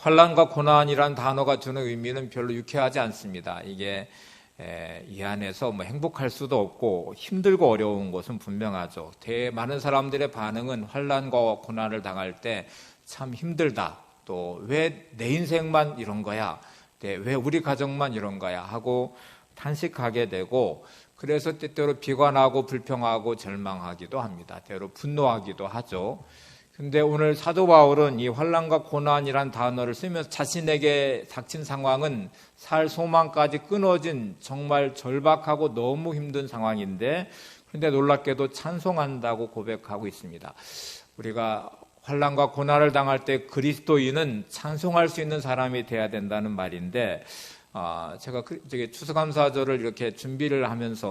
환난과 고난이란 단어가 주는 의미는 별로 유쾌하지 않습니다. 이게 이 안에서 행복할 수도 없고 힘들고 어려운 것은 분명하죠. 많은 사람들의 반응은 환난과 고난을 당할 때 참 힘들다, 또 왜 내 인생만 이런 거야, 왜 우리 가정만 이런 거야 하고 탄식하게 되고, 그래서 때때로 비관하고 불평하고 절망하기도 합니다. 때로 분노하기도 하죠. 근데 오늘 사도 바울은 이 환난과 고난이란 단어를 쓰면서 자신에게 닥친 상황은 살 소망까지 끊어진 정말 절박하고 너무 힘든 상황인데, 그런데 놀랍게도 찬송한다고 고백하고 있습니다. 우리가 환난과 고난을 당할 때 그리스도인은 찬송할 수 있는 사람이 돼야 된다는 말인데, 제가 추수감사절을 이렇게 준비를 하면서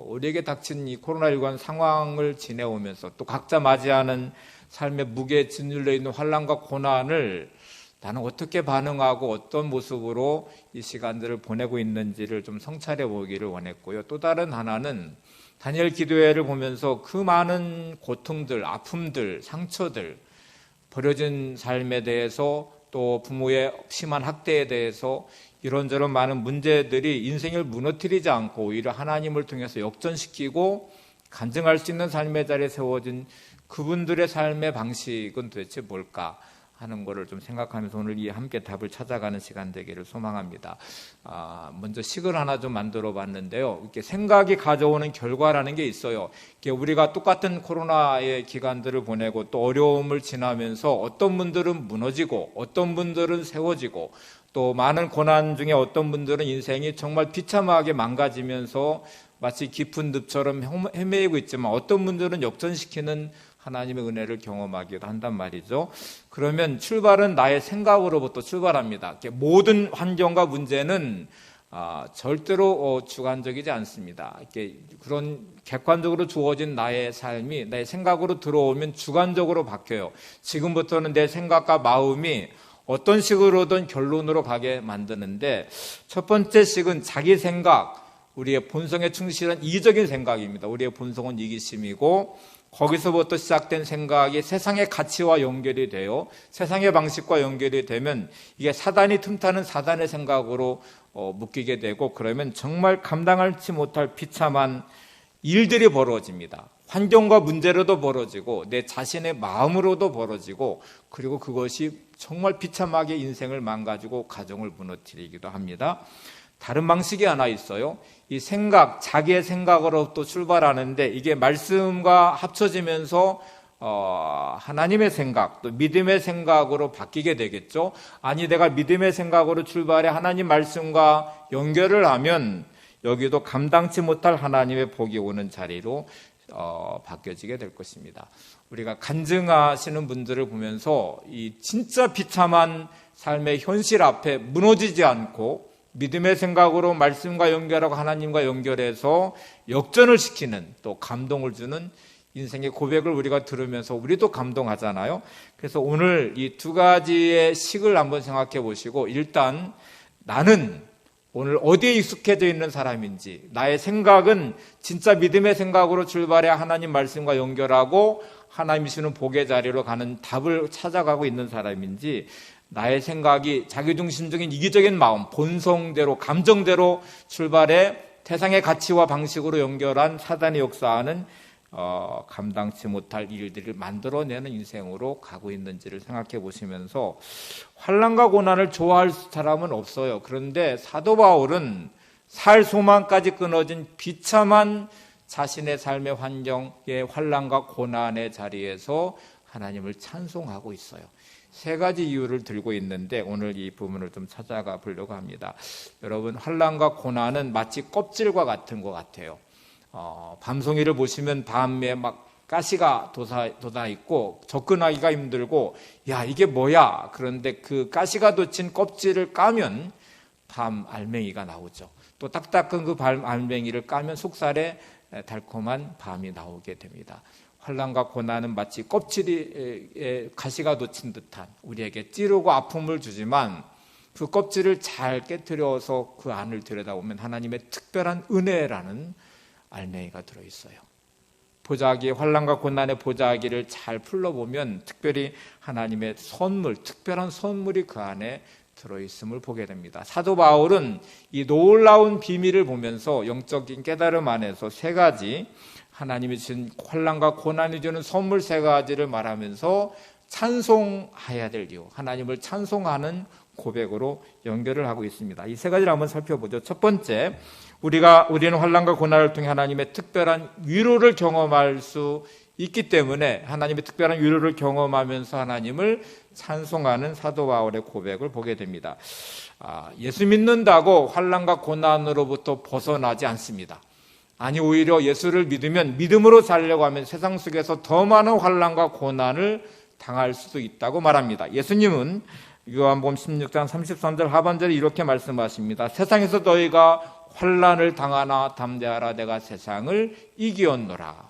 우리에게 닥친 이 코로나19 상황을 지내오면서 또 각자 맞이하는 삶의 무게에 짓눌려 있는 환난과 고난을 나는 어떻게 반응하고 어떤 모습으로 이 시간들을 보내고 있는지를 좀 성찰해 보기를 원했고요. 또 다른 하나는 다니엘 기도회를 보면서 그 많은 고통들, 아픔들, 상처들, 버려진 삶에 대해서 또 부모의 심한 학대에 대해서 이런저런 많은 문제들이 인생을 무너뜨리지 않고 오히려 하나님을 통해서 역전시키고 간증할 수 있는 삶의 자리에 세워진 그분들의 삶의 방식은 도대체 뭘까 하는 것을 좀 생각하면서 오늘 이 함께 답을 찾아가는 시간 되기를 소망합니다. 먼저 식을 하나 좀 만들어 봤는데요. 이렇게 생각이 가져오는 결과라는 게 있어요. 이렇게 우리가 똑같은 코로나의 기간들을 보내고 또 어려움을 지나면서 어떤 분들은 무너지고 어떤 분들은 세워지고 또 많은 고난 중에 어떤 분들은 인생이 정말 비참하게 망가지면서 마치 깊은 늪처럼 헤매이고 있지만 어떤 분들은 역전시키는 하나님의 은혜를 경험하기도 한단 말이죠. 그러면 출발은 나의 생각으로부터 출발합니다. 모든 환경과 문제는 절대로 주관적이지 않습니다. 그런 객관적으로 주어진 나의 삶이 나의 생각으로 들어오면 주관적으로 바뀌어요. 지금부터는 내 생각과 마음이 어떤 식으로든 결론으로 가게 만드는데, 첫 번째 식은 자기 생각, 우리의 본성에 충실한 이기적인 생각입니다. 우리의 본성은 이기심이고 거기서부터 시작된 생각이 세상의 가치와 연결이 돼요. 세상의 방식과 연결이 되면 이게 사단이 틈타는 사단의 생각으로 묶이게 되고, 그러면 정말 감당하지 못할 비참한 일들이 벌어집니다. 환경과 문제로도 벌어지고 내 자신의 마음으로도 벌어지고, 그리고 그것이 정말 비참하게 인생을 망가지고 가정을 무너뜨리기도 합니다. 다른 방식이 하나 있어요. 이 생각, 자기의 생각으로부터 출발하는데 이게 말씀과 합쳐지면서 하나님의 생각, 또 믿음의 생각으로 바뀌게 되겠죠. 아니, 내가 믿음의 생각으로 출발해 하나님 말씀과 연결을 하면 여기도 감당치 못할 하나님의 복이 오는 자리로 바뀌어지게 될 것입니다. 우리가 간증하시는 분들을 보면서 이 진짜 비참한 삶의 현실 앞에 무너지지 않고 믿음의 생각으로 말씀과 연결하고 하나님과 연결해서 역전을 시키는, 또 감동을 주는 인생의 고백을 우리가 들으면서 우리도 감동하잖아요. 그래서 오늘 이 두 가지의 식을 한번 생각해 보시고, 일단 나는 오늘 어디에 익숙해져 있는 사람인지, 나의 생각은 진짜 믿음의 생각으로 출발해 하나님 말씀과 연결하고 하나님이 주는 복의 자리로 가는 답을 찾아가고 있는 사람인지, 나의 생각이 자기중심적인 이기적인 마음, 본성대로, 감정대로 출발해 세상의 가치와 방식으로 연결한 사단이 역사하는 감당치 못할 일들을 만들어내는 인생으로 가고 있는지를 생각해 보시면서, 환난과 고난을 좋아할 사람은 없어요. 그런데 사도 바울은 살 소망까지 끊어진 비참한 자신의 삶의 환경의 환난과 고난의 자리에서 하나님을 찬송하고 있어요. 세 가지 이유를 들고 있는데 오늘 이 부분을 좀 찾아가 보려고 합니다. 여러분, 환난과 고난은 마치 껍질과 같은 것 같아요. 밤송이를 보시면 밤에 막 가시가 돋아 있고 접근하기가 힘들고, 야, 이게 뭐야? 그런데 그 가시가 돋친 껍질을 까면 밤 알맹이가 나오죠. 또 딱딱한 그 밤 알맹이를 까면 속살에 달콤한 밤이 나오게 됩니다. 환난과 고난은 마치 껍질에 가시가 돋친 듯한, 우리에게 찌르고 아픔을 주지만 그 껍질을 잘 깨트려서 그 안을 들여다보면 하나님의 특별한 은혜라는 알맹이가 들어있어요. 보자기, 환난과 고난의 보자기를 잘 풀러보면 특별히 하나님의 선물, 특별한 선물이 그 안에 들어있음을 보게 됩니다. 사도 바울은 이 놀라운 비밀을 보면서 영적인 깨달음 안에서 세 가지, 하나님이 주신 환난과 고난이 주는 선물 세 가지를 말하면서 찬송해야 될 이유, 하나님을 찬송하는 고백으로 연결을 하고 있습니다. 이 세 가지를 한번 살펴보죠. 첫 번째, 우리는 환난과 고난을 통해 하나님의 특별한 위로를 경험할 수 있기 때문에 하나님의 특별한 위로를 경험하면서 하나님을 찬송하는 사도 바울의 고백을 보게 됩니다. 예수 믿는다고 환난과 고난으로부터 벗어나지 않습니다. 아니, 오히려 예수를 믿으면 믿음으로 살려고 하면 세상 속에서 더 많은 환난과 고난을 당할 수도 있다고 말합니다. 예수님은 요한복음 16장 33절 하반절에 이렇게 말씀하십니다. 세상에서 너희가 환난을 당하나 담대하라, 내가 세상을 이기었노라.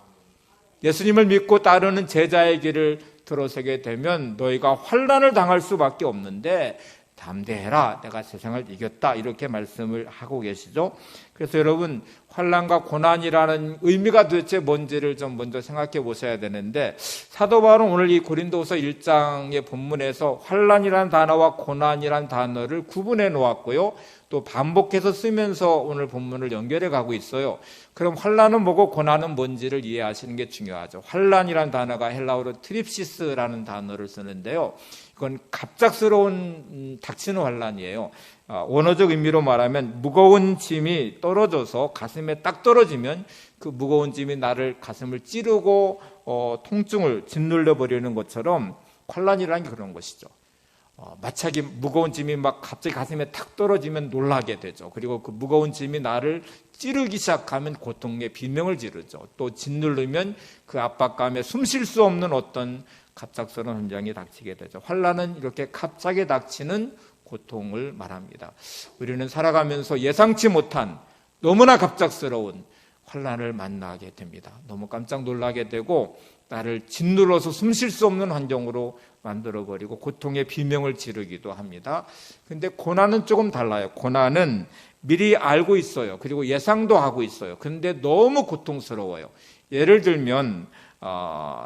예수님을 믿고 따르는 제자의 길을 들어서게 되면 너희가 환난을 당할 수밖에 없는데 담대해라, 내가 세상을 이겼다, 이렇게 말씀을 하고 계시죠. 그래서 여러분, 환난과 고난이라는 의미가 도대체 뭔지를 좀 먼저 생각해 보셔야 되는데, 사도 바울은 오늘 이 고린도후서 1장의 본문에서 환난이라는 단어와 고난이라는 단어를 구분해 놓았고요, 또 반복해서 쓰면서 오늘 본문을 연결해 가고 있어요. 그럼 환난은 뭐고 고난은 뭔지를 이해하시는 게 중요하죠. 환난이라는 단어가 헬라어로 트립시스라는 단어를 쓰는데요, 이건 갑작스러운 닥치는 환난이에요. 원어적 의미로 말하면 무거운 짐이 떨어져서 가슴에 딱 떨어지면 그 무거운 짐이 나를 가슴을 찌르고 통증을 짓눌려 버리는 것처럼 환난이라는 게 그런 것이죠. 마차기 무거운 짐이 막 갑자기 가슴에 탁 떨어지면 놀라게 되죠. 그리고 그 무거운 짐이 나를 찌르기 시작하면 고통의 비명을 지르죠. 또 짓누르면 그 압박감에 숨 쉴 수 없는 어떤 갑작스러운 현장이 닥치게 되죠. 환난은 이렇게 갑자기 닥치는 고통을 말합니다. 우리는 살아가면서 예상치 못한 너무나 갑작스러운 환난을 만나게 됩니다. 너무 깜짝 놀라게 되고 나를 짓눌러서 숨 쉴 수 없는 환경으로 만들어버리고 고통의 비명을 지르기도 합니다. 그런데 고난은 조금 달라요. 고난은 미리 알고 있어요. 그리고 예상도 하고 있어요. 그런데 너무 고통스러워요. 예를 들면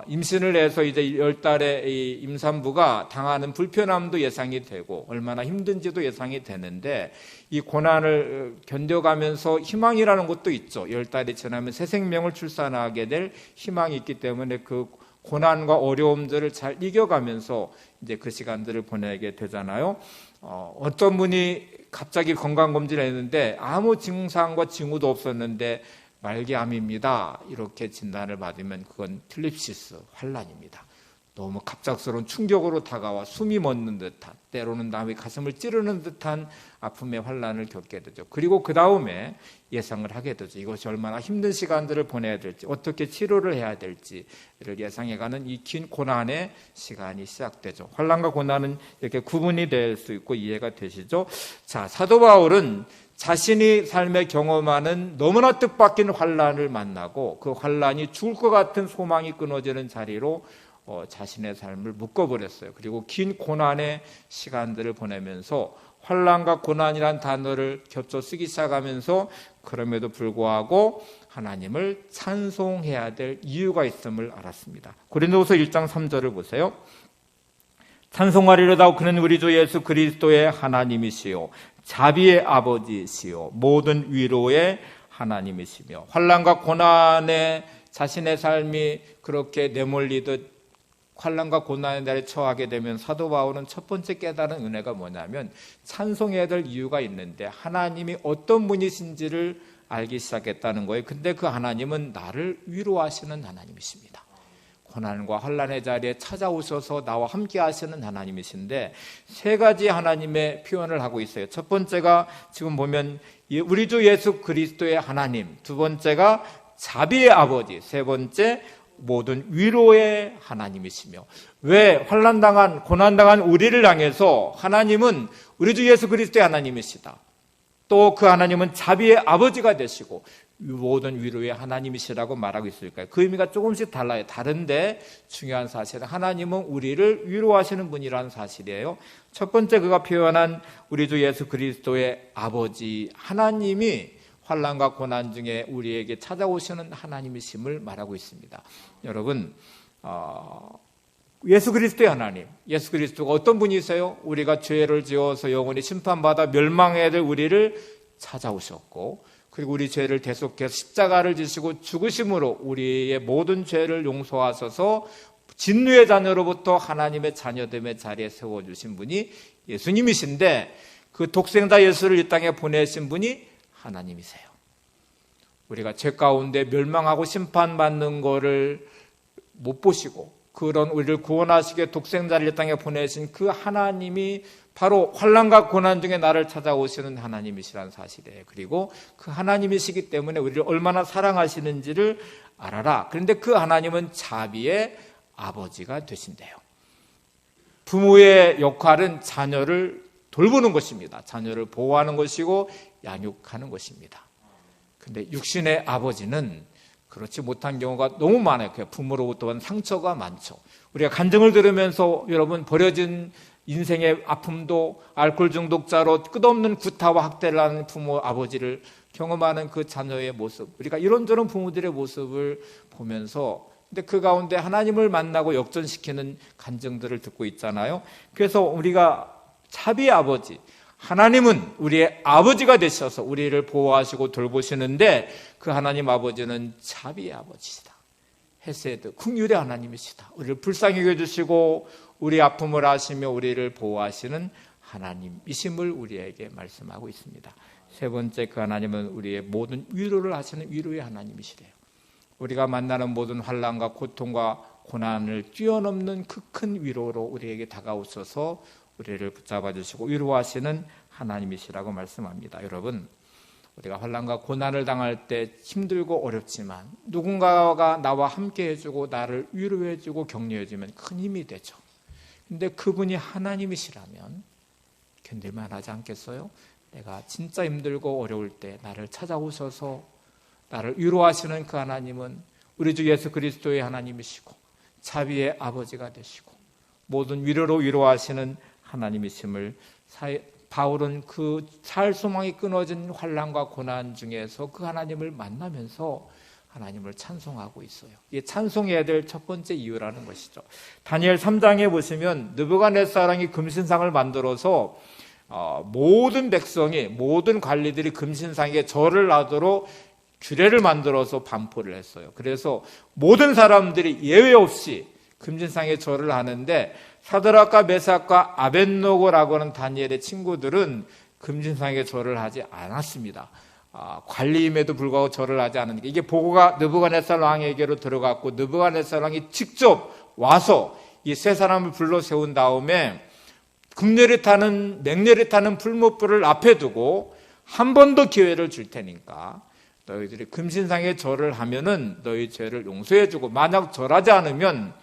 임신을 해서 이제 10달에 이 임산부가 당하는 불편함도 예상이 되고 얼마나 힘든지도 예상이 되는데, 이 고난을 견뎌가면서 희망이라는 것도 있죠. 10달이 지나면 새 생명을 출산하게 될 희망이 있기 때문에 그 고난과 어려움들을 잘 이겨가면서 이제 그 시간들을 보내게 되잖아요. 어떤 분이 갑자기 건강검진을 했는데 아무 증상과 징후도 없었는데 말기암입니다, 이렇게 진단을 받으면 그건 트립시스, 환난입니다. 너무 갑작스러운 충격으로 다가와 숨이 멎는 듯한, 때로는 남의 가슴을 찌르는 듯한 아픔의 환난을 겪게 되죠. 그리고 그 다음에 예상을 하게 되죠. 이것이 얼마나 힘든 시간들을 보내야 될지, 어떻게 치료를 해야 될지를 예상해가는 이 긴 고난의 시간이 시작되죠. 환난과 고난은 이렇게 구분이 될 수 있고 이해가 되시죠? 자, 사도 바울은 자신이 삶에 경험하는 너무나 뜻밖인 환난을 만나고 그 환난이 죽을 것 같은 소망이 끊어지는 자리로 자신의 삶을 묶어버렸어요. 그리고 긴 고난의 시간들을 보내면서 환난과 고난이란 단어를 겹쳐 쓰기 시작하면서 그럼에도 불구하고 하나님을 찬송해야 될 이유가 있음을 알았습니다. 고린도후서 1장 3절을 보세요. 찬송하리로다. 그는 우리 주 예수 그리스도의 하나님이시요 자비의 아버지시요 모든 위로의 하나님이시며, 환난과 고난에 자신의 삶이 그렇게 내몰리듯 환난과 고난의 날에 처하게 되면 사도 바울은 첫 번째 깨달은 은혜가 뭐냐면 찬송해야 될 이유가 있는데 하나님이 어떤 분이신지를 알기 시작했다는 거예요. 근데 그 하나님은 나를 위로하시는 하나님이십니다. 고난과 환난의 자리에 찾아오셔서 나와 함께 하시는 하나님이신데 세 가지 하나님의 표현을 하고 있어요. 첫 번째가 지금 보면 우리 주 예수 그리스도의 하나님, 두 번째가 자비의 아버지, 세 번째 모든 위로의 하나님이시며, 왜 환난당한 고난당한 우리를 향해서 하나님은 우리 주 예수 그리스도의 하나님이시다. 또 그 하나님은 자비의 아버지가 되시고 모든 위로의 하나님이시라고 말하고 있을까요? 그 의미가 조금씩 달라요. 다른데 중요한 사실은 하나님은 우리를 위로하시는 분이라는 사실이에요. 첫 번째 그가 표현한 우리 주 예수 그리스도의 아버지 하나님이 환난과 고난 중에 우리에게 찾아오시는 하나님이심을 말하고 있습니다. 여러분, 예수 그리스도의 하나님, 예수 그리스도가 어떤 분이세요? 우리가 죄를 지어서 영원히 심판받아 멸망해야 될 우리를 찾아오셨고, 그리고 우리 죄를 대속해서 십자가를 지시고 죽으심으로 우리의 모든 죄를 용서하셔서 진노의 자녀로부터 하나님의 자녀됨의 자리에 세워주신 분이 예수님이신데, 그 독생자 예수를 이 땅에 보내신 분이 하나님이세요. 우리가 죄 가운데 멸망하고 심판받는 것을 못 보시고 그런 우리를 구원하시게 독생자를 이 땅에 보내신 그 하나님이 바로 환난과 고난 중에 나를 찾아오시는 하나님이시라는 사실이에요. 그리고 그 하나님이시기 때문에 우리를 얼마나 사랑하시는지를 알아라. 그런데 그 하나님은 자비의 아버지가 되신대요. 부모의 역할은 자녀를 돌보는 것입니다. 자녀를 보호하는 것이고 양육하는 것입니다. 그런데 육신의 아버지는 그렇지 못한 경우가 너무 많아요. 부모로부터 온 상처가 많죠. 우리가 간증을 들으면서 여러분, 버려진 인생의 아픔도 알코올 중독자로 끝없는 구타와 학대를 하는 부모 아버지를 경험하는 그 자녀의 모습, 우리가 이런저런 부모들의 모습을 보면서, 근데 그 가운데 하나님을 만나고 역전시키는 간증들을 듣고 있잖아요. 그래서 우리가 자비의 아버지, 하나님은 우리의 아버지가 되셔서 우리를 보호하시고 돌보시는데, 그 하나님 아버지는 자비의 아버지시다. 헤세드, 긍휼의 하나님이시다. 우리를 불쌍히 여겨주시고 우리 아픔을 아시며 우리를 보호하시는 하나님이심을 우리에게 말씀하고 있습니다. 세 번째, 그 하나님은 우리의 모든 위로를 하시는 위로의 하나님이시래요. 우리가 만나는 모든 환난과 고통과 고난을 뛰어넘는 그 큰 위로로 우리에게 다가오셔서 우리를 붙잡아 주시고 위로하시는 하나님이시라고 말씀합니다. 여러분, 우리가 환난과 고난을 당할 때 힘들고 어렵지만 누군가가 나와 함께 해주고 나를 위로해주고 격려해주면 큰 힘이 되죠. 근데 그분이 하나님이시라면 견딜만 하지 않겠어요? 내가 진짜 힘들고 어려울 때 나를 찾아오셔서 나를 위로하시는 그 하나님은 우리 주 예수 그리스도의 하나님이시고 자비의 아버지가 되시고 모든 위로로 위로하시는 하나님이심을 바울은 그 살 소망이 끊어진 환난과 고난 중에서 그 하나님을 만나면서 하나님을 찬송하고 있어요. 이게 찬송해야 될 첫 번째 이유라는 것이죠. 다니엘 3장에 보시면 느부갓네살이 금신상을 만들어서 모든 백성이, 모든 관리들이 금신상에 절을 하도록 규례를 만들어서 반포를 했어요. 그래서 모든 사람들이 예외 없이 금신상에 절을 하는데, 사드락과 메삭과 아벳노고라고 하는 다니엘의 친구들은 금신상에 절을 하지 않았습니다. 관리임에도 불구하고 절을 하지 않으니까, 이게 보고가 느부갓네살 왕에게로 들어갔고, 느부갓네살 왕이 직접 와서 이 세 사람을 불러 세운 다음에 금내리 타는, 맹렬히 타는 풀무불을 앞에 두고 한 번 더 기회를 줄 테니까 너희들이 금신상에 절을 하면은 너희 죄를 용서해주고, 만약 절하지 않으면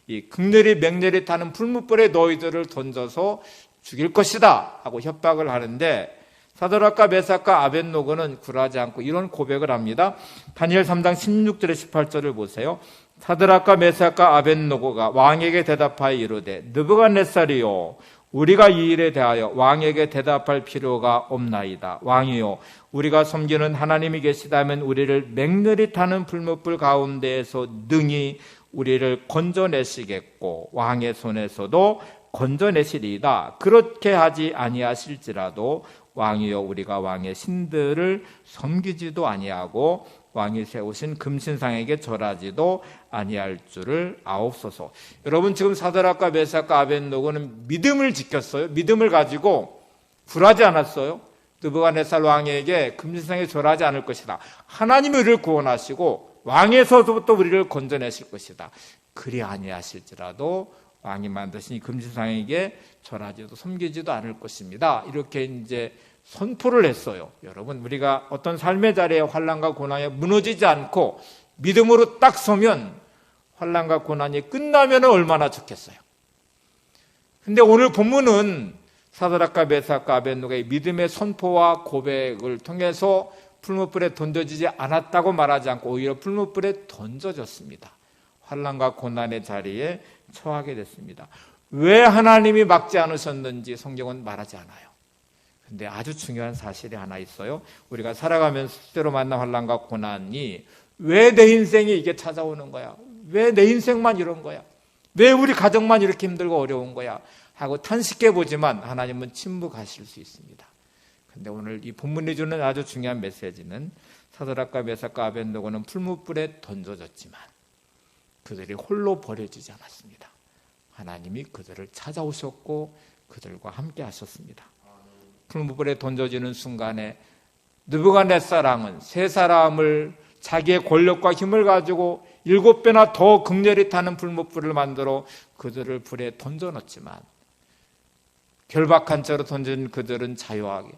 이 극렬히 맹렬히 타는 풀무불에 너희들을 던져서 죽일 것이다 하고 협박을 하는데, 사드락과 메삭과 아벳노고는 굴하지 않고 이런 고백을 합니다. 다니엘 3장 16절에 18절을 보세요. 사드락과 메삭과 아벳노고가 왕에게 대답하여 이르되, 느부갓네살이요, 우리가 이 일에 대하여 왕에게 대답할 필요가 없나이다. 왕이요, 우리가 섬기는 하나님이 계시다면 우리를 맹렬히 타는 풀무불 가운데에서 능히 우리를 건져내시겠고 왕의 손에서도 건져내시리이다. 그렇게 하지 아니하실지라도 왕이여, 우리가 왕의 신들을 섬기지도 아니하고 왕이 세우신 금신상에게 절하지도 아니할 줄을 아옵소서. 여러분, 지금 사드락과 메삭과 아벳노고는 믿음을 지켰어요. 믿음을 가지고 굴하지 않았어요. 느부갓네살 왕에게 금신상에 절하지 않을 것이다. 하나님이 우리를 구원하시고 왕에서부터 우리를 건져내실 것이다. 그리 아니하실지라도 왕이 만드신 이 금신상에게 절하지도 섬기지도 않을 것입니다. 이렇게 이제 선포를 했어요. 여러분, 우리가 어떤 삶의 자리에 환난과 고난에 무너지지 않고 믿음으로 딱 서면 환난과 고난이 끝나면 얼마나 좋겠어요. 근데 오늘 본문은 사드락과 메삭과 아벳노고의 믿음의 선포와 고백을 통해서 풀무불에 던져지지 않았다고 말하지 않고 오히려 풀무불에 던져졌습니다. 환난과 고난의 자리에 처하게 됐습니다. 왜 하나님이 막지 않으셨는지 성경은 말하지 않아요. 근데 아주 중요한 사실이 하나 있어요. 우리가 살아가면서 실제로 만난 환난과 고난이 왜 내 인생에 이게 찾아오는 거야? 왜 내 인생만 이런 거야? 왜 우리 가정만 이렇게 힘들고 어려운 거야? 하고 탄식해 보지만 하나님은 침묵하실 수 있습니다. 근데 오늘 이 본문이 주는 아주 중요한 메시지는 사드락과 메삭과 아벳느고는 풀무불에 던져졌지만 그들이 홀로 버려지지 않았습니다. 하나님이 그들을 찾아오셨고 그들과 함께 하셨습니다. 풀무불에 던져지는 순간에 느부갓네살왕은 세 사람을 자기의 권력과 힘을 가지고 7배나 더 극렬히 타는 풀무불을 만들어 그들을 불에 던져넣었지만 결박한 채로 던진 그들은 자유하게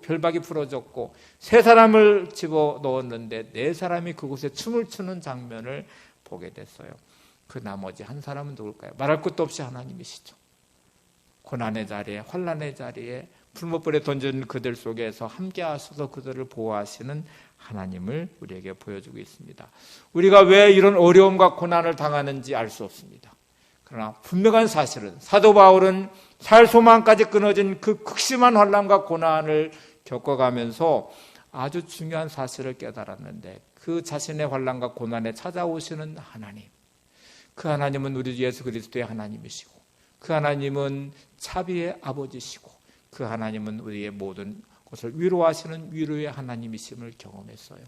결박이 풀어졌고 세 사람을 집어넣었는데 네 사람이 그곳에 춤을 추는 장면을 보게 됐어요. 그 나머지 한 사람은 누굴까요? 말할 것도 없이 하나님이시죠. 고난의 자리에 환난의 자리에 풀무불에 던진 그들 속에서 함께 하셔서 그들을 보호하시는 하나님을 우리에게 보여주고 있습니다. 우리가 왜 이런 어려움과 고난을 당하는지 알 수 없습니다. 그러나 분명한 사실은 사도 바울은 살 소망까지 끊어진 그 극심한 환난과 고난을 겪어가면서 아주 중요한 사실을 깨달았는데 그 자신의 환난과 고난에 찾아오시는 하나님, 그 하나님은 우리 예수 그리스도의 하나님이시고 그 하나님은 자비의 아버지시고 그 하나님은 우리의 모든 것을 위로하시는 위로의 하나님이심을 경험했어요.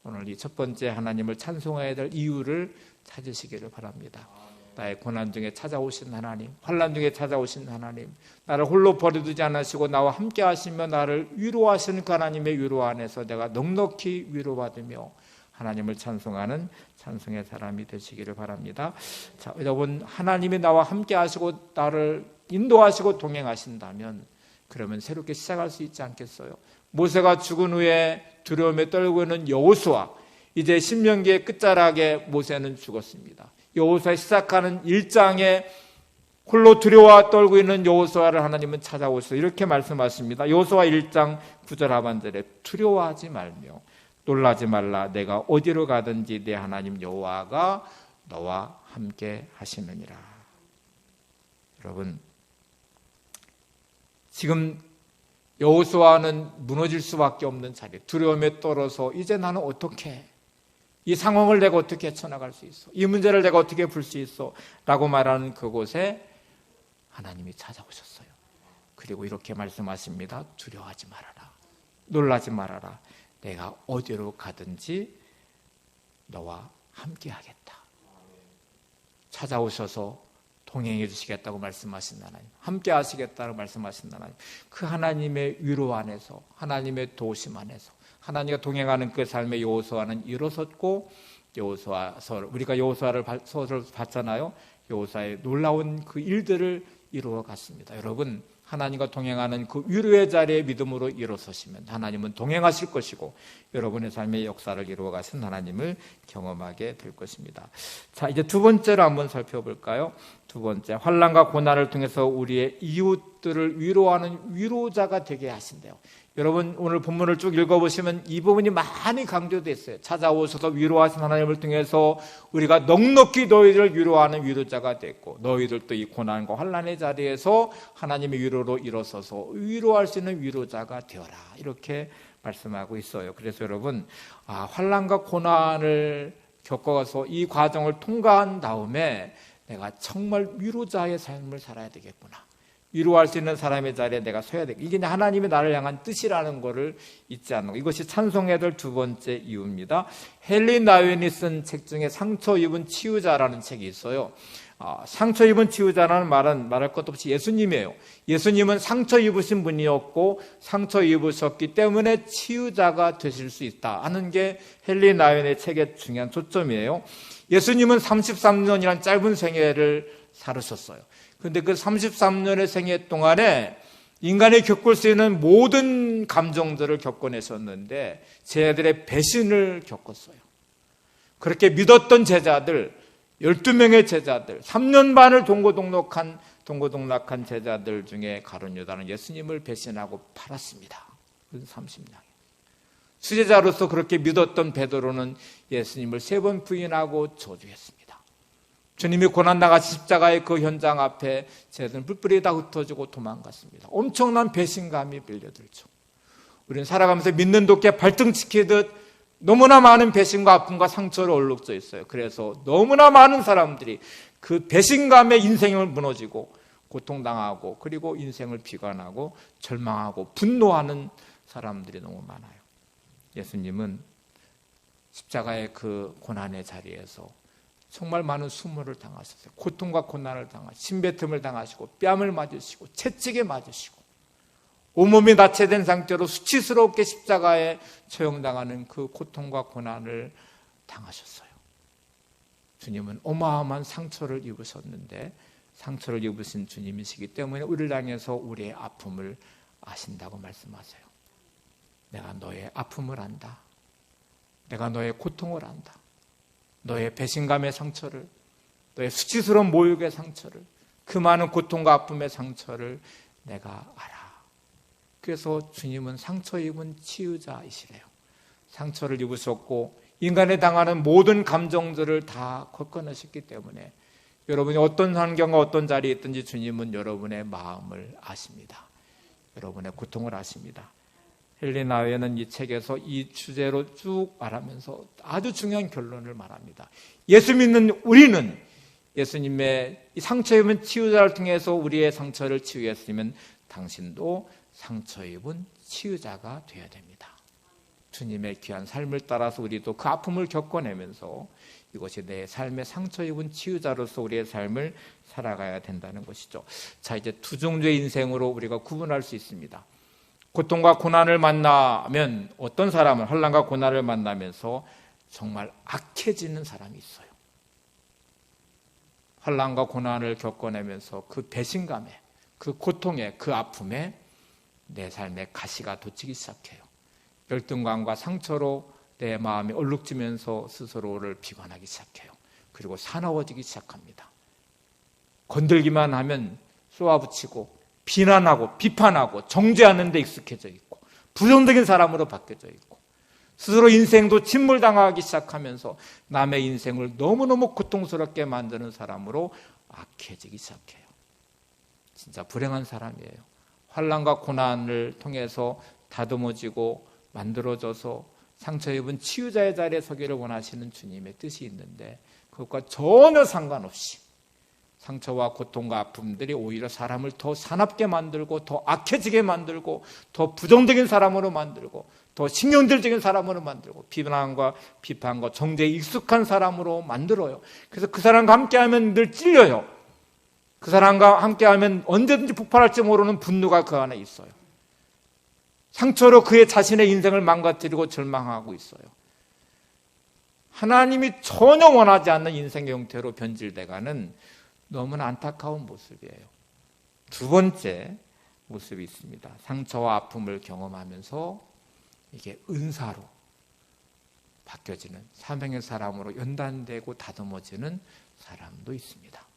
오늘 이 첫 번째 하나님을 찬송해야 될 이유를 찾으시기를 바랍니다. 나의 고난 중에 찾아오신 하나님, 환난 중에 찾아오신 하나님, 나를 홀로 버려두지 않으시고 나와 함께 하시며 나를 위로하시는 그 하나님의 위로 안에서 내가 넉넉히 위로받으며 하나님을 찬송하는 찬송의 사람이 되시기를 바랍니다. 자, 여러분, 하나님이 나와 함께 하시고 나를 인도하시고 동행하신다면 그러면 새롭게 시작할 수 있지 않겠어요? 모세가 죽은 후에 두려움에 떨고 있는 여호수아, 이제 신명기의 끝자락에 모세는 죽었습니다. 여호수아 시작하는 1장에 홀로 두려워 떨고 있는 여호수아를 하나님은 찾아오셔서 이렇게 말씀하십니다. 여호수아 1장 9절 하반절에 두려워하지 말며 놀라지 말라. 내가 어디로 가든지 내 하나님 여호와가 너와 함께 하시느니라. 여러분, 지금 여호수아는 무너질 수밖에 없는 자리, 두려움에 떨어서 이제 나는 어떻게 이 상황을 내가 어떻게 헤쳐나갈 수 있어? 이 문제를 내가 어떻게 풀 수 있어? 라고 말하는 그곳에 하나님이 찾아오셨어요. 그리고 이렇게 말씀하십니다. 두려워하지 말아라. 놀라지 말아라. 내가 어디로 가든지 너와 함께 하겠다. 찾아오셔서 동행해 주시겠다고 말씀하신 하나님, 함께 하시겠다고 말씀하신 하나님, 그 하나님의 위로 안에서, 하나님의 도우심 안에서 하나님과 동행하는 그 삶의 여호수아는 일어섰고, 우리가 여호수아를 소설을 봤잖아요. 여호수아의 놀라운 그 일들을 이루어 갔습니다. 여러분, 하나님과 동행하는 그 위로의 자리에 믿음으로 일어서시면 하나님은 동행하실 것이고 여러분의 삶의 역사를 이루어 가신 하나님을 경험하게 될 것입니다. 자, 이제 두 번째로 한번 살펴볼까요? 두 번째, 환난과 고난을 통해서 우리의 이웃들을 위로하는 위로자가 되게 하신대요. 여러분, 오늘 본문을 쭉 읽어보시면 이 부분이 많이 강조되어 있어요. 찾아오셔서 위로하신 하나님을 통해서 우리가 넉넉히 너희들을 위로하는 위로자가 됐고, 너희들도 이 고난과 환난의 자리에서 하나님의 위로로 일어서서 위로할 수 있는 위로자가 되어라, 이렇게 말씀하고 있어요. 그래서 여러분, 환난과 고난을 겪어가서 이 과정을 통과한 다음에 내가 정말 위로자의 삶을 살아야 되겠구나, 위로할 수 있는 사람의 자리에 내가 서야 되겠다. 이게 하나님이 나를 향한 뜻이라는 것을 잊지 않는 것. 이것이 찬송해야 될 두 번째 이유입니다. 헨리 나웬이 쓴 책 중에 상처 입은 치유자라는 책이 있어요. 상처 입은 치유자라는 말은 말할 것도 없이 예수님이에요. 예수님은 상처 입으신 분이었고 상처 입으셨기 때문에 치유자가 되실 수 있다 하는 게 헨리 나웬의 책의 중요한 초점이에요. 예수님은 33년이라는 짧은 생애를 살으셨어요. 그런데 그 33년의 생애 동안에 인간이 겪을 수 있는 모든 감정들을 겪어내셨는데 제자들의 배신을 겪었어요. 그렇게 믿었던 제자들, 12명의 제자들, 3년 반을 동고동락한 제자들 중에 가룟 유다는 예수님을 배신하고 팔았습니다. 30냥. 수제자로서 그렇게 믿었던 베드로는 예수님을 3번 부인하고 저주했습니다. 주님이 고난당하신 십자가의 그 현장 앞에 제자들은 뿔뿔이 다 흩어지고 도망갔습니다. 엄청난 배신감이 밀려들죠. 우리는 살아가면서 믿는 도끼에 발등지키듯 너무나 많은 배신과 아픔과 상처로 얼룩져 있어요. 그래서 너무나 많은 사람들이 그 배신감에 인생을 무너지고 고통당하고 그리고 인생을 비관하고 절망하고 분노하는 사람들이 너무 많아요. 예수님은 십자가의 그 고난의 자리에서 정말 많은 수모를 당하셨어요. 고통과 고난을 당하시고 침뱉음을 당하시고 뺨을 맞으시고 채찍에 맞으시고 온몸이 나체된 상태로 수치스럽게 십자가에 처형당하는 그 고통과 고난을 당하셨어요. 주님은 어마어마한 상처를 입으셨는데 상처를 입으신 주님이시기 때문에 우리를 향해서 우리의 아픔을 아신다고 말씀하세요. 내가 너의 아픔을 안다. 내가 너의 고통을 안다. 너의 배신감의 상처를, 너의 수치스러운 모욕의 상처를, 그 많은 고통과 아픔의 상처를 내가 알아. 그래서 주님은 상처 입은 치유자이시래요. 상처를 입으셨고 인간에 당하는 모든 감정들을 다 겪어내셨기 때문에 여러분이 어떤 환경과 어떤 자리에 있든지 주님은 여러분의 마음을 아십니다. 여러분의 고통을 아십니다. 헬리나 웨는 이 책에서 이 주제로 쭉 말하면서 아주 중요한 결론을 말합니다. 예수 믿는 우리는 예수님의 이 상처 입은 치유자를 통해서 우리의 상처를 치유했으면 당신도 상처 입은 치유자가 되어야 됩니다. 주님의 귀한 삶을 따라서 우리도 그 아픔을 겪어내면서 이것이 내 삶의 상처 입은 치유자로서 우리의 삶을 살아가야 된다는 것이죠. 자, 이제 두 종류의 인생으로 우리가 구분할 수 있습니다. 고통과 고난을 만나면 어떤 사람은 환난과 고난을 만나면서 정말 악해지는 사람이 있어요. 환난과 고난을 겪어내면서 그 배신감에, 그 고통에, 그 아픔에 내 삶의 가시가 돋치기 시작해요. 열등감과 상처로 내 마음이 얼룩지면서 스스로를 비관하기 시작해요. 그리고 사나워지기 시작합니다. 건들기만 하면 쏘아붙이고 비난하고 비판하고 정죄하는 데 익숙해져 있고 부정적인 사람으로 바뀌어져 있고 스스로 인생도 침몰당하기 시작하면서 남의 인생을 너무너무 고통스럽게 만드는 사람으로 악해지기 시작해요. 진짜 불행한 사람이에요. 환난과 고난을 통해서 다듬어지고 만들어져서 상처 입은 치유자의 자리에 서기를 원하시는 주님의 뜻이 있는데 그것과 전혀 상관없이 상처와 고통과 아픔들이 오히려 사람을 더 사납게 만들고 더 악해지게 만들고 더 부정적인 사람으로 만들고 더 신경질적인 사람으로 만들고 비난과 비판과 정죄에 익숙한 사람으로 만들어요. 그래서 그 사람과 함께하면 늘 찔려요. 그 사람과 함께하면 언제든지 폭발할지 모르는 분노가 그 안에 있어요. 상처로 그의 자신의 인생을 망가뜨리고 절망하고 있어요. 하나님이 전혀 원하지 않는 인생의 형태로 변질돼가는 너무나 안타까운 모습이에요. 두 번째 모습이 있습니다. 상처와 아픔을 경험하면서 이게 은사로 바뀌어지는 사명의 사람으로 연단되고 다듬어지는 사람도 있습니다.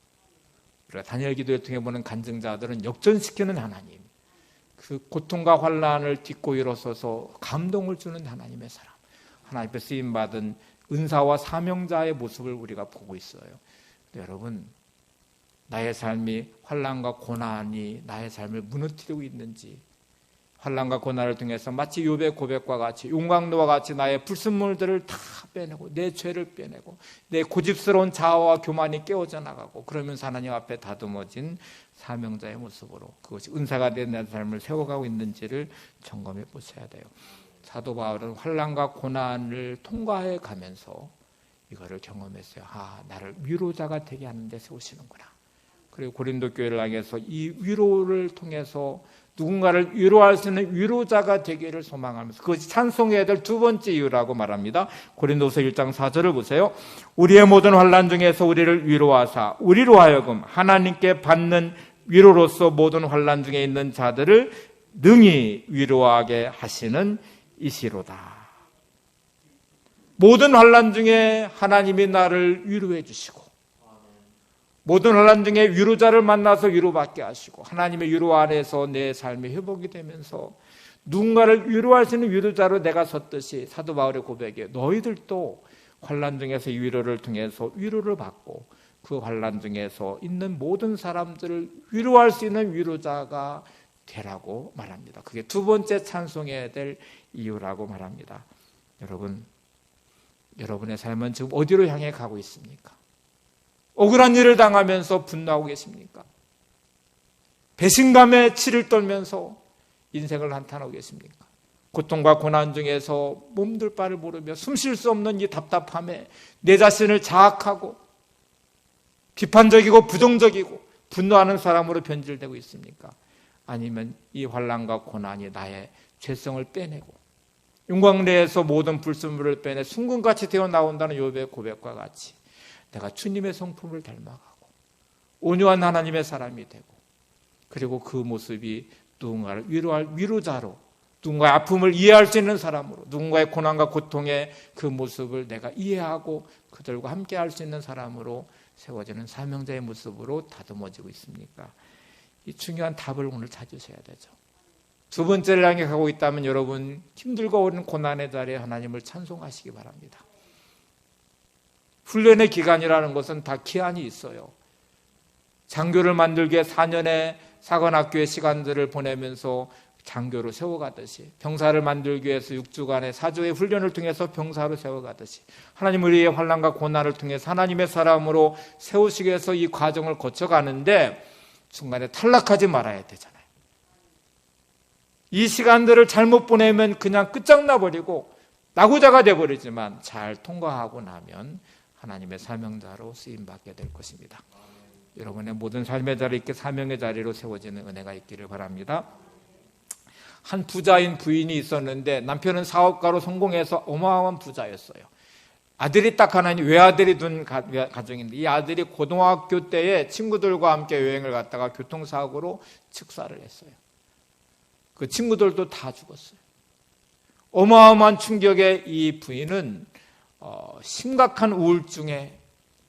우리가 다니엘 기도를 통해 보는 간증자들은 역전시키는 하나님, 그 고통과 환난을 딛고 일어서서 감동을 주는 하나님의 사람, 하나님께 쓰임받은 은사와 사명자의 모습을 우리가 보고 있어요. 여러분, 나의 삶이 환난과 고난이 나의 삶을 무너뜨리고 있는지, 환난과 고난을 통해서 마치 욥의 고백과 같이 용광로와 같이 나의 불순물들을 다 빼내고 내 죄를 빼내고 내 고집스러운 자아와 교만이 깨어져 나가고 그러면서 하나님 앞에 다듬어진 사명자의 모습으로 그것이 은사가 된 내 삶을 세워가고 있는지를 점검해 보셔야 돼요. 사도 바울은 환난과 고난을 통과해 가면서 이거를 경험했어요. 나를 위로자가 되게 하는 데 세우시는구나. 그리고 고린도 교회를 향해서 이 위로를 통해서 누군가를 위로할 수 있는 위로자가 되기를 소망하면서 그것이 찬송해야 될 두 번째 이유라고 말합니다. 고린도서 1장 4절을 보세요. 우리의 모든 환난 중에서 우리를 위로하사 우리로 하여금 하나님께 받는 위로로서 모든 환난 중에 있는 자들을 능히 위로하게 하시는 이시로다. 모든 환난 중에 하나님이 나를 위로해 주시고 모든 환난 중에 위로자를 만나서 위로받게 하시고 하나님의 위로 안에서 내 삶이 회복이 되면서 누군가를 위로할 수 있는 위로자로 내가 섰듯이 사도 바울의 고백에 너희들도 환난 중에서 이 위로를 통해서 위로를 받고 그 환난 중에서 있는 모든 사람들을 위로할 수 있는 위로자가 되라고 말합니다. 그게 두 번째 찬송해야 될 이유라고 말합니다. 여러분, 여러분의 삶은 지금 어디로 향해 가고 있습니까? 억울한 일을 당하면서 분노하고 계십니까? 배신감에 치를 떨면서 인생을 한탄하고 계십니까? 고통과 고난 중에서 몸둘 바를 모르며 숨 쉴 수 없는 이 답답함에 내 자신을 자학하고 비판적이고 부정적이고 분노하는 사람으로 변질되고 있습니까? 아니면 이 환난과 고난이 나의 죄성을 빼내고 윤곽내에서 모든 불순물을 빼내 순금같이 되어 나온다는 욥의 고백과 같이 내가 주님의 성품을 닮아가고 온유한 하나님의 사람이 되고 그리고 그 모습이 누군가를 위로할 위로자로 누군가의 아픔을 이해할 수 있는 사람으로 누군가의 고난과 고통의 그 모습을 내가 이해하고 그들과 함께 할 수 있는 사람으로 세워지는 사명자의 모습으로 다듬어지고 있습니까? 이 중요한 답을 오늘 찾으셔야 되죠. 두 번째를 향해 가고 있다면 여러분 힘들고 어려운 고난의 자리에 하나님을 찬송하시기 바랍니다. 훈련의 기간이라는 것은 다 기한이 있어요. 장교를 만들기 위해 4년의 사관학교의 시간들을 보내면서 장교로 세워가듯이 병사를 만들기 위해서 6주간의 사조의 훈련을 통해서 병사로 세워가듯이 하나님 우리의 환난과 고난을 통해서 하나님의 사람으로 세우시기 위해서 이 과정을 거쳐가는데 중간에 탈락하지 말아야 되잖아요. 이 시간들을 잘못 보내면 그냥 끝장나버리고 낙오자가 돼버리지만 잘 통과하고 나면 하나님의 사명자로 쓰임받게 될 것입니다. 여러분의 모든 삶의 자리 있게 사명의 자리로 세워지는 은혜가 있기를 바랍니다. 한 부자인 부인이 있었는데 남편은 사업가로 성공해서 어마어마한 부자였어요. 아들이 딱 하나니 외아들이 둔 가정인데 이 아들이 고등학교 때에 친구들과 함께 여행을 갔다가 교통사고로 즉사를 했어요. 그 친구들도 다 죽었어요. 어마어마한 충격에 이 부인은 심각한 우울증에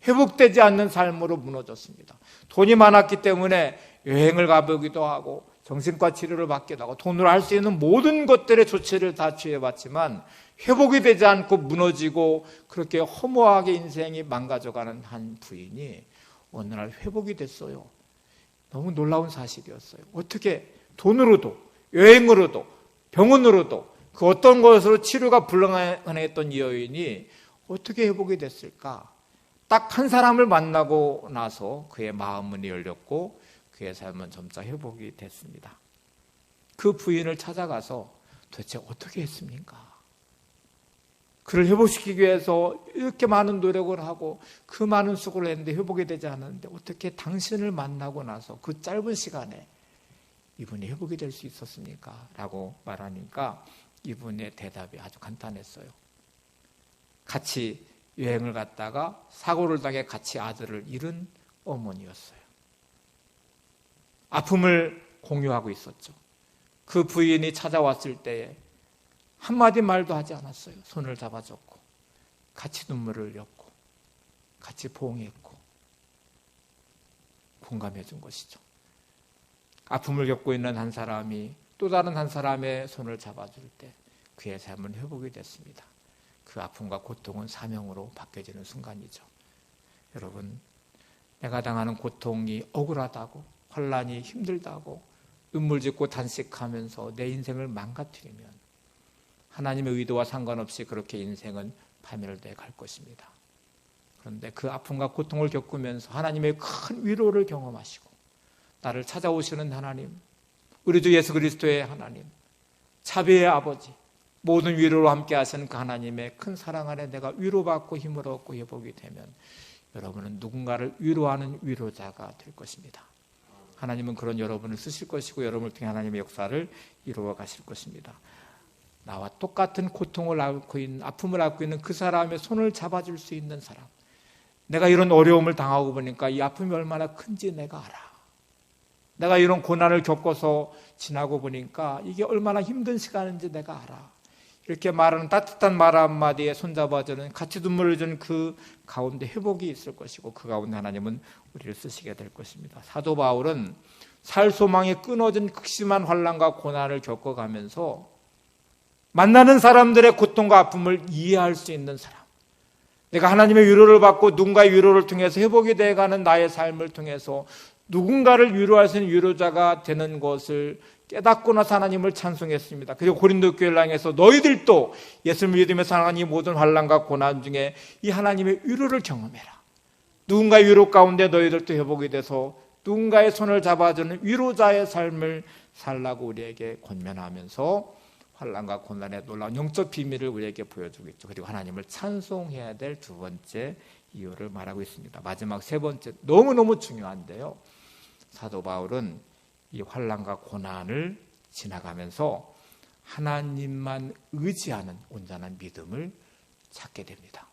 회복되지 않는 삶으로 무너졌습니다. 돈이 많았기 때문에 여행을 가보기도 하고 정신과 치료를 받기도 하고 돈으로 할 수 있는 모든 것들의 조치를 다 취해봤지만 회복이 되지 않고 무너지고 그렇게 허무하게 인생이 망가져가는 한 부인이 어느 날 회복이 됐어요. 너무 놀라운 사실이었어요. 어떻게 돈으로도 여행으로도 병원으로도 그 어떤 것으로 치료가 불가능했던 이 여인이 어떻게 회복이 됐을까? 딱 한 사람을 만나고 나서 그의 마음문이 열렸고 그의 삶은 점차 회복이 됐습니다. 그 부인을 찾아가서 도대체 어떻게 했습니까? 그를 회복시키기 위해서 이렇게 많은 노력을 하고 그 많은 수고를 했는데 회복이 되지 않았는데 어떻게 당신을 만나고 나서 그 짧은 시간에 이분이 회복이 될 수 있었습니까? 라고 말하니까 이분의 대답이 아주 간단했어요. 같이 여행을 갔다가 사고를 당해 같이 아들을 잃은 어머니였어요. 아픔을 공유하고 있었죠. 그 부인이 찾아왔을 때에 한마디 말도 하지 않았어요. 손을 잡아줬고 같이 눈물을 흘렸고 같이 포옹했고 공감해 준 것이죠. 아픔을 겪고 있는 한 사람이 또 다른 한 사람의 손을 잡아줄 때 그의 삶은 회복이 됐습니다. 그 아픔과 고통은 사명으로 바뀌어지는 순간이죠. 여러분, 내가 당하는 고통이 억울하다고 환난이 힘들다고 눈물 짓고 단식하면서 내 인생을 망가뜨리면 하나님의 의도와 상관없이 그렇게 인생은 파멸돼 갈 것입니다. 그런데 그 아픔과 고통을 겪으면서 하나님의 큰 위로를 경험하시고 나를 찾아오시는 하나님, 우리 주 예수 그리스도의 하나님, 자비의 아버지, 모든 위로로 함께 하시는 그 하나님의 큰 사랑 안에 내가 위로받고 힘을 얻고 회복이 되면 여러분은 누군가를 위로하는 위로자가 될 것입니다. 하나님은 그런 여러분을 쓰실 것이고 여러분을 통해 하나님의 역사를 이루어 가실 것입니다. 나와 똑같은 고통을 앓고 있는, 아픔을 앓고 있는 그 사람의 손을 잡아줄 수 있는 사람, 내가 이런 어려움을 당하고 보니까 이 아픔이 얼마나 큰지 내가 알아. 내가 이런 고난을 겪어서 지나고 보니까 이게 얼마나 힘든 시간인지 내가 알아. 이렇게 말하는 따뜻한 말 한마디에 손잡아주는 같이 눈물을 주는 그 가운데 회복이 있을 것이고 그 가운데 하나님은 우리를 쓰시게 될 것입니다. 사도 바울은 살 소망이 끊어진 극심한 환난과 고난을 겪어가면서 만나는 사람들의 고통과 아픔을 이해할 수 있는 사람, 내가 하나님의 위로를 받고 누군가의 위로를 통해서 회복이 되어가는 나의 삶을 통해서 누군가를 위로할 수 있는 위로자가 되는 것을 깨닫고 나서 하나님을 찬송했습니다. 그리고 고린도 교회를 향해서 너희들도 예수를 믿으며 살아가는 이 모든 환난과 고난 중에 이 하나님의 위로를 경험해라. 누군가의 위로 가운데 너희들도 회복이 돼서 누군가의 손을 잡아주는 위로자의 삶을 살라고 우리에게 권면하면서 환난과 고난의 놀라운 영적 비밀을 우리에게 보여주고 있죠. 그리고 하나님을 찬송해야 될 두 번째 이유를 말하고 있습니다. 마지막 세 번째, 너무너무 중요한데요. 사도 바울은 이 환난과 고난을 지나가면서 하나님만 의지하는 온전한 믿음을 찾게 됩니다.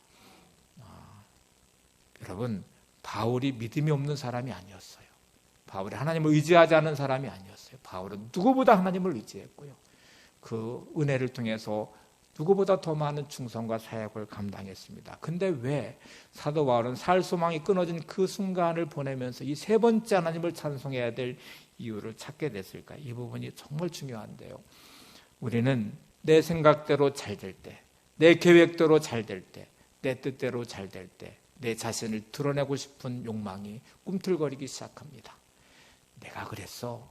여러분, 바울이 믿음이 없는 사람이 아니었어요. 바울이 하나님을 의지하지 않은 사람이 아니었어요. 바울은 누구보다 하나님을 의지했고요. 그 은혜를 통해서 누구보다 더 많은 충성과 사역을 감당했습니다. 근데 왜 사도 바울은 살 소망이 끊어진 그 순간을 보내면서 이 세 번째 하나님을 찬송해야 될 이유를 찾게 됐을까? 이 부분이 정말 중요한데요. 우리는 내 생각대로 잘 될 때, 내 계획대로 잘 될 때, 내 뜻대로 잘 될 때, 내 자신을 드러내고 싶은 욕망이 꿈틀거리기 시작합니다. 내가 그랬어.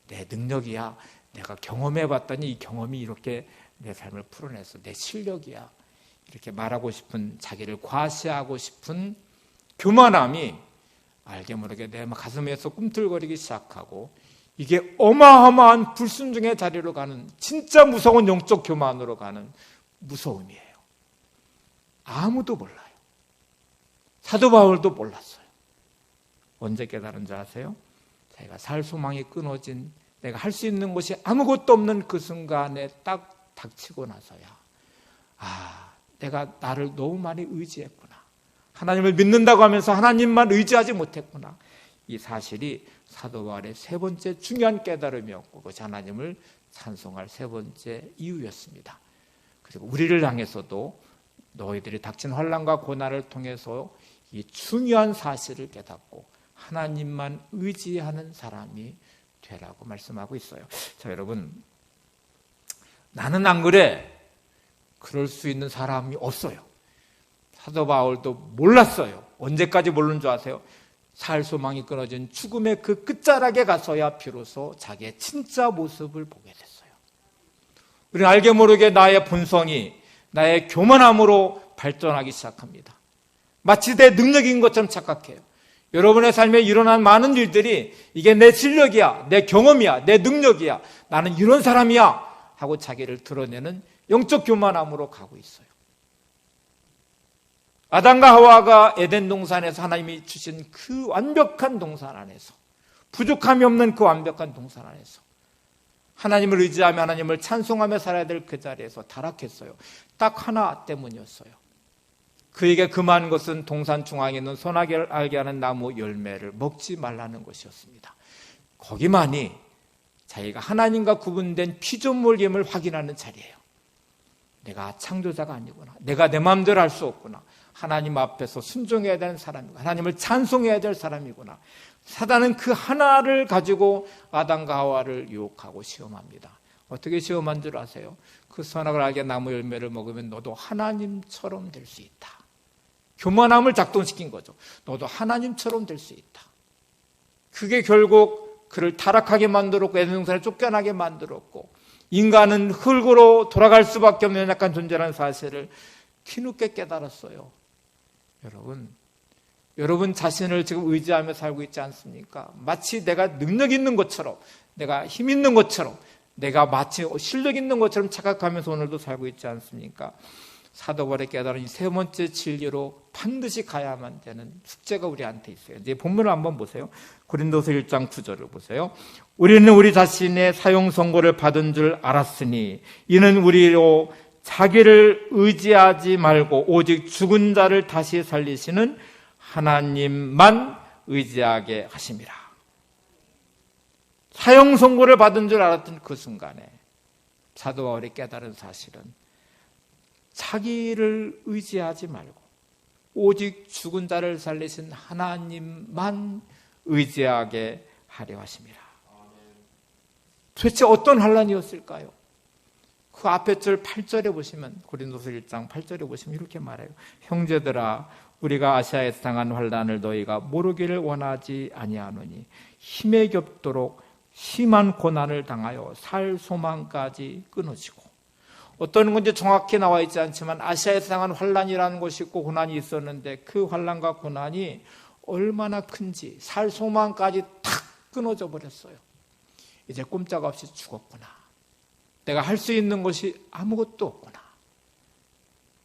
내 능력이야. 내가 경험해봤더니 이 경험이 이렇게 내 삶을 풀어냈어. 내 실력이야. 이렇게 말하고 싶은, 자기를 과시하고 싶은 교만함이 알게 모르게 내 가슴에서 꿈틀거리기 시작하고, 이게 어마어마한 불순종의 자리로 가는, 진짜 무서운 영적 교만으로 가는 무서움이에요. 아무도 몰라요. 사도 바울도 몰랐어요. 언제 깨달은 줄 아세요? 자기가 살 소망이 끊어진, 내가 할 수 있는 것이 아무것도 없는 그 순간에 딱 닥치고 나서야, 내가 나를 너무 많이 의지했구나. 하나님을 믿는다고 하면서 하나님만 의지하지 못했구나. 이 사실이 사도 바울의 세 번째 중요한 깨달음이었고, 그것이 하나님을 찬송할 세 번째 이유였습니다. 그리고 우리를 향해서도 너희들이 닥친 환난과 고난을 통해서 이 중요한 사실을 깨닫고 하나님만 의지하는 사람이 되라고 말씀하고 있어요. 자, 여러분, 나는 안 그래. 그럴 수 있는 사람이 없어요. 사도 바울도 몰랐어요. 언제까지 모르는 줄 아세요? 살 소망이 끊어진 죽음의 그 끝자락에 가서야 비로소 자기의 진짜 모습을 보게 됐어요. 우리는 알게 모르게 나의 본성이, 나의 교만함으로 발전하기 시작합니다. 마치 내 능력인 것처럼 착각해요. 여러분의 삶에 일어난 많은 일들이 이게 내 실력이야, 내 경험이야, 내 능력이야, 나는 이런 사람이야 하고 자기를 드러내는 영적 교만함으로 가고 있어요. 아담과 하와가 에덴 동산에서 하나님이 주신 그 완벽한 동산 안에서, 부족함이 없는 그 완벽한 동산 안에서 하나님을 의지하며 하나님을 찬송하며 살아야 될 그 자리에서 타락했어요. 딱 하나 때문이었어요. 그에게 금한 것은 동산 중앙에 있는 선악을 알게 하는 나무 열매를 먹지 말라는 것이었습니다. 거기만이 자기가 하나님과 구분된 피조물임을 확인하는 자리예요. 내가 창조자가 아니구나. 내가 내 마음대로 할 수 없구나. 하나님 앞에서 순종해야 되는 사람이구나. 하나님을 찬송해야 될 사람이구나. 사단은 그 하나를 가지고 아담과 하와를 유혹하고 시험합니다. 어떻게 시험한 줄 아세요? 그 선악을 알게 나무 열매를 먹으면 너도 하나님처럼 될 수 있다. 교만함을 작동시킨 거죠. 너도 하나님처럼 될 수 있다. 그게 결국 그를 타락하게 만들었고 에덴 동산에 쫓겨나게 만들었고, 인간은 흙으로 돌아갈 수밖에 없는 약간 존재라는 사실을 뒤늦게 깨달았어요. 여러분 자신을 지금 의지하며 살고 있지 않습니까? 마치 내가 능력 있는 것처럼, 내가 힘 있는 것처럼, 내가 마치 실력 있는 것처럼 착각하면서 오늘도 살고 있지 않습니까? 사도 바울의 깨달은 이 세 번째 진리로 반드시 가야만 되는 숙제가 우리한테 있어요. 이제 본문을 한번 보세요. 고린도서 1장 9절을 보세요. 우리는 우리 자신의 사용 선고를 받은 줄 알았으니 이는 우리로 자기를 의지하지 말고 오직 죽은 자를 다시 살리시는 하나님만 의지하게 하심이라. 사형 선고를 받은 줄 알았던 그 순간에 사도 바울이 깨달은 사실은 자기를 의지하지 말고 오직 죽은 자를 살리신 하나님만 의지하게 하려 하심이라. 도대체 어떤 환난이었을까요? 그 앞에 절 8절에 보시면, 고린도서 1장 8절에 보시면 이렇게 말해요. 형제들아, 우리가 아시아에서 당한 환난을 너희가 모르기를 원하지 아니하노니 힘에 겹도록 심한 고난을 당하여 살 소망까지 끊어지고. 어떤 건지 정확히 나와 있지 않지만 아시아에서 당한 환난이라는 것이 있고 고난이 있었는데, 그 환난과 고난이 얼마나 큰지 살 소망까지 탁 끊어져 버렸어요. 이제 꼼짝없이 죽었구나. 내가 할 수 있는 것이 아무것도 없구나.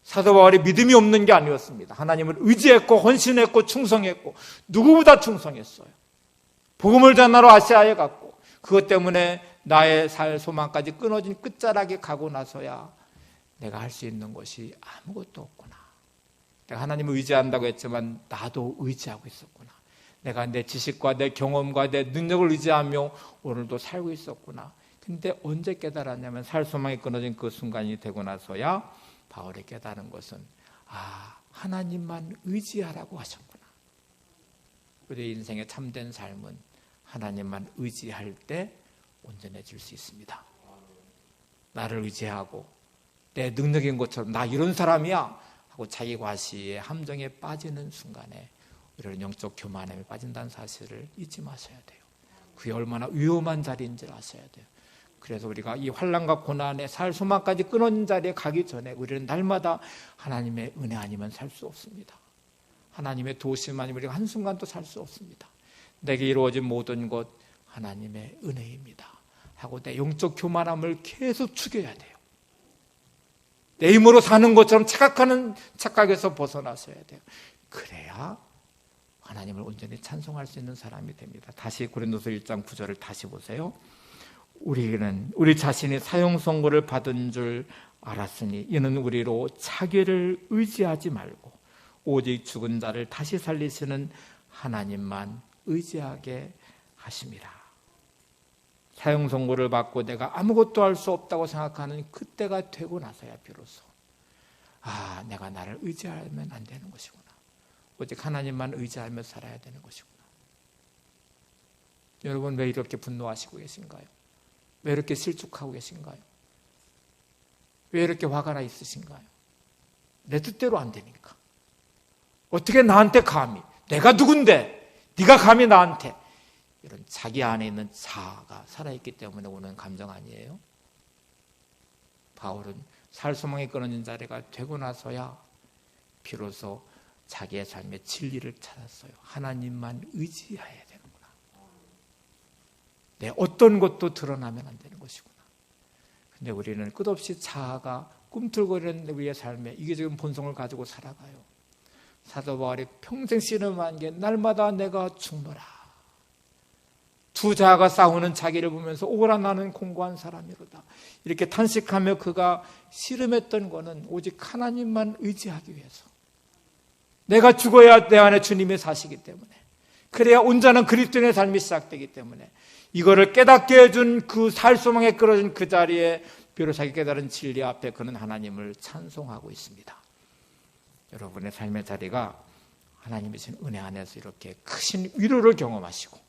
사도 바울이 믿음이 없는 게 아니었습니다. 하나님을 의지했고 헌신했고 충성했고 누구보다 충성했어요. 복음을 전하러 아시아에 갔고, 그것 때문에 나의 살 소망까지 끊어진 끝자락에 가고 나서야 내가 할 수 있는 것이 아무것도 없구나. 내가 하나님을 의지한다고 했지만 나도 의지하고 있었구나. 내가 내 지식과 내 경험과 내 능력을 의지하며 오늘도 살고 있었구나. 근데 언제 깨달았냐면 살 소망이 끊어진 그 순간이 되고 나서야 바울이 깨달은 것은, 하나님만 의지하라고 하셨구나. 우리 인생의 참된 삶은 하나님만 의지할 때 온전해질 수 있습니다. 나를 의지하고 내 능력인 것처럼 나 이런 사람이야 하고 자기 과시의 함정에 빠지는 순간에 우리는 영적 교만함에 빠진다는 사실을 잊지 마셔야 돼요. 그게 얼마나 위험한 자리인지를 아셔야 돼요. 그래서 우리가 이 환난과 고난의 살 소망까지 끊어진 자리에 가기 전에 우리는 날마다 하나님의 은혜 아니면 살 수 없습니다. 하나님의 도우심 아니면 우리가 한순간도 살 수 없습니다. 내게 이루어진 모든 것 하나님의 은혜입니다 하고 내 영적 교만함을 계속 죽여야 돼요. 내 힘으로 사는 것처럼 착각하는 착각에서 벗어나셔야 돼요. 그래야 하나님을 온전히 찬송할 수 있는 사람이 됩니다. 다시 고린도서 1장 9절을 다시 보세요. 우리는 우리 자신이 사형 선고를 받은 줄 알았으니 이는 우리로 자기를 의지하지 말고 오직 죽은 자를 다시 살리시는 하나님만 의지하게 하심이라. 사형 선고를 받고 내가 아무것도 할 수 없다고 생각하는 그때가 되고 나서야 비로소 내가 나를 의지하면 안 되는 것이구나. 오직 하나님만 의지하며 살아야 되는 것이구나. 여러분, 왜 이렇게 분노하시고 계신가요? 왜 이렇게 실족하고 계신가요? 왜 이렇게 화가 나 있으신가요? 내 뜻대로 안 되니까. 어떻게 나한테 감히, 내가 누군데 네가 감히 나한테, 이런 자기 안에 있는 자아가 살아있기 때문에 오는 감정 아니에요? 바울은 살 소망이 끊어진 자리가 되고 나서야 비로소 자기의 삶의 진리를 찾았어요. 하나님만 의지해야 되는구나. 내 어떤 것도 드러나면 안 되는 것이구나. 근데 우리는 끝없이 자아가 꿈틀거리는 우리의 삶에 이기적인 본성을 가지고 살아가요. 사도 바울이 평생 씨름한 게 날마다 내가 죽노라. 두 자아가 싸우는 자기를 보면서 오라 나는 공고한 사람이로다. 이렇게 탄식하며 그가 씨름했던 거는 오직 하나님만 의지하기 위해서. 내가 죽어야 내 안에 주님이 사시기 때문에, 그래야 온전한 그리스도인의 삶이 시작되기 때문에, 이거를 깨닫게 해준 그 살 소망에 끌어진 그 자리에 비로소 자기 깨달은 진리 앞에 그는 하나님을 찬송하고 있습니다. 여러분의 삶의 자리가 하나님의 신 은혜 안에서 이렇게 크신 위로를 경험하시고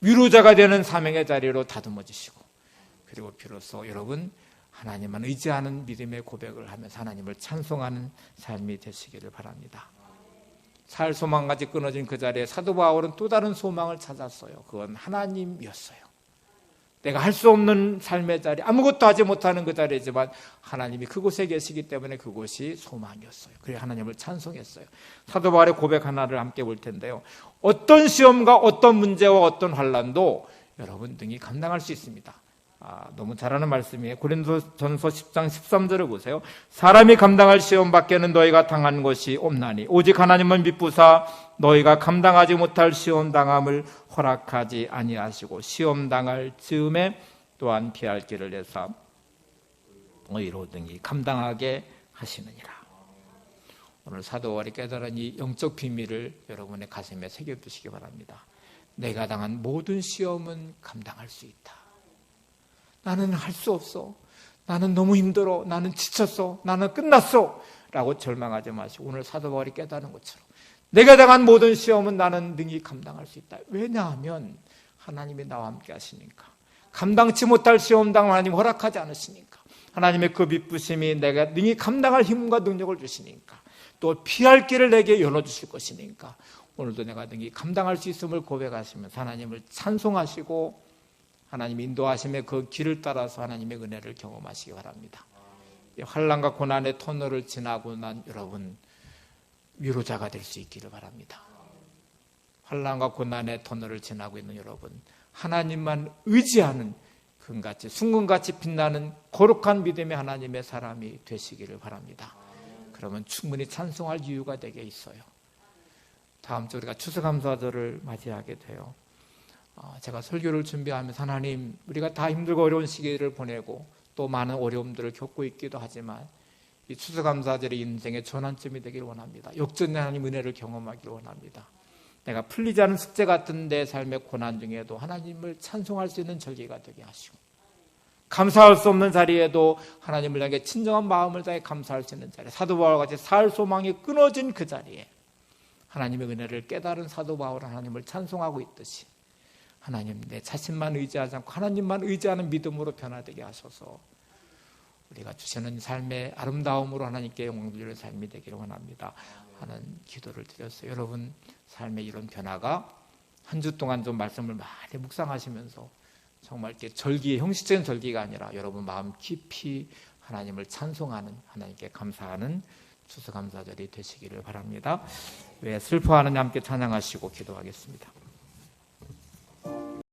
위로자가 되는 사명의 자리로 다듬어지시고, 그리고 비로소 여러분 하나님만 의지하는 믿음의 고백을 하면서 하나님을 찬송하는 삶이 되시기를 바랍니다. 살 소망까지 끊어진 그 자리에 사도 바울은 또 다른 소망을 찾았어요. 그건 하나님이었어요. 내가 할 수 없는 삶의 자리, 아무것도 하지 못하는 그 자리지만 하나님이 그곳에 계시기 때문에 그곳이 소망이었어요. 그래서 하나님을 찬송했어요. 사도 바울의 고백 하나를 함께 볼 텐데요. 어떤 시험과 어떤 문제와 어떤 환난도 여러분 등이 감당할 수 있습니다. 너무 잘하는 말씀이에요. 고린도전서 10장 13절을 보세요. 사람이 감당할 시험 밖에는 너희가 당한 것이 없나니 오직 하나님은 미쁘사 너희가 감당하지 못할 시험 당함을 허락하지 아니하시고 시험 당할 즈음에 또한 피할 길을 내사 너희로 등이 감당하게 하시느니라. 오늘 사도 바울이 깨달은 이 영적 비밀을 여러분의 가슴에 새겨두시기 바랍니다. 내가 당한 모든 시험은 감당할 수 있다. 나는 할 수 없어. 나는 너무 힘들어. 나는 지쳤어. 나는 끝났어. 라고 절망하지 마시고 오늘 사도 바울이 깨달은 것처럼 내가 당한 모든 시험은 나는 능히 감당할 수 있다. 왜냐하면 하나님이 나와 함께 하시니까. 감당치 못할 시험당 하나님 허락하지 않으시니까, 하나님의 그 미쁘심이 내가 능히 감당할 힘과 능력을 주시니까, 또 피할 길을 내게 열어주실 것이니까 오늘도 내가 능히 감당할 수 있음을 고백하시면서 하나님을 찬송하시고 하나님 인도하심의 그 길을 따라서 하나님의 은혜를 경험하시기 바랍니다. 환난과 고난의 터널을 지나고 난 여러분 위로자가 될 수 있기를 바랍니다. 환난과 고난의 터널을 지나고 있는 여러분, 하나님만 의지하는 금같이 순금같이 빛나는 거룩한 믿음의 하나님의 사람이 되시기를 바랍니다. 그러면 충분히 찬송할 이유가 되게 있어요. 다음 주 우리가 추수감사절을 맞이하게 돼요. 제가 설교를 준비하면서 하나님, 우리가 다 힘들고 어려운 시기를 보내고 또 많은 어려움들을 겪고 있기도 하지만 이 추수감사절이 인생의 전환점이 되길 원합니다. 역전의 하나님 은혜를 경험하길 원합니다. 내가 풀리지 않은 숙제 같은 내 삶의 고난 중에도 하나님을 찬송할 수 있는 절기가 되게 하시고, 감사할 수 없는 자리에도 하나님을 향해 친정한 마음을 다해 감사할 수 있는 자리, 사도 바울과 같이 살 소망이 끊어진 그 자리에 하나님의 은혜를 깨달은 사도 바울은 하나님을 찬송하고 있듯이 하나님, 내 자신만 의지하지 않고 하나님만 의지하는 믿음으로 변화되게 하셔서 우리가 주시는 삶의 아름다움으로 하나님께 영광 돌리는 삶이 되기를 원합니다 하는 기도를 드렸어요. 여러분 삶의 이런 변화가 한 주 동안 좀 말씀을 많이 묵상하시면서 정말 이렇게 절기의 형식적인 절기가 아니라 여러분 마음 깊이 하나님을 찬송하는, 하나님께 감사하는 추수감사절이 되시기를 바랍니다. 왜 슬퍼하느냐 함께 찬양하시고 기도하겠습니다.